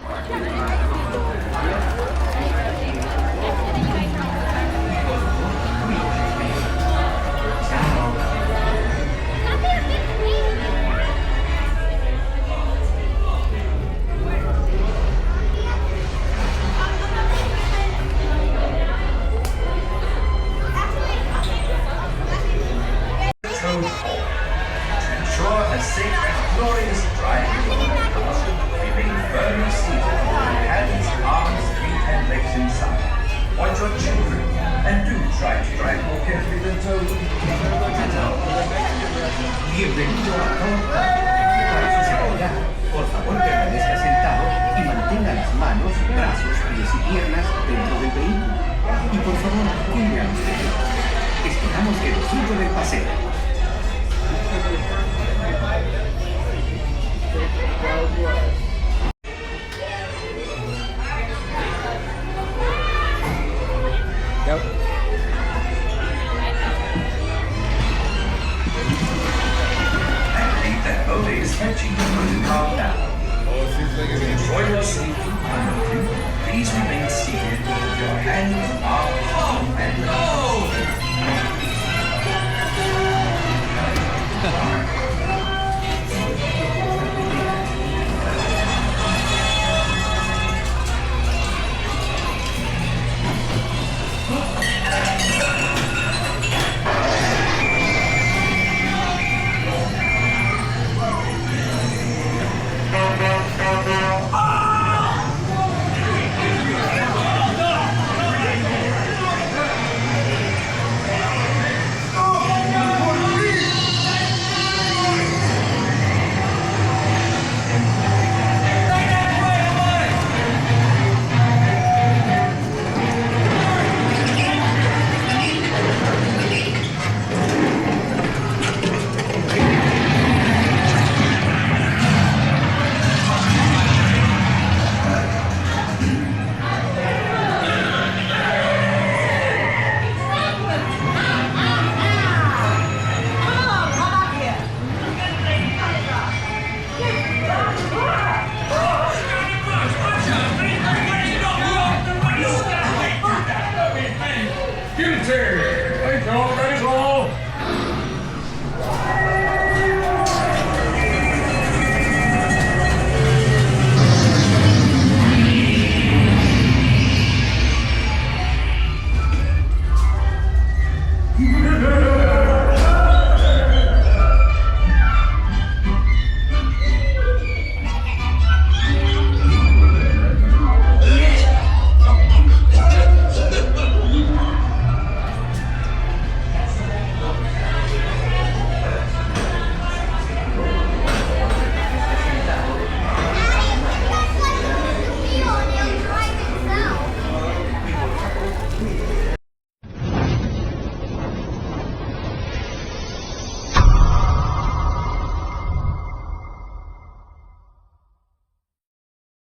Ensure a safe and glorious drive remain firmly seated, hands, arms, feet, and legs inside. Watch your children, and do try to drive more carefully than told. Bienvenido a Torta. Para su seguridad, por favor permanezca sentado y mantenga las manos, brazos, pies y piernas dentro del vehículo. Y por favor, cuide a usted. Esperamos que disfrute del paseo. Well,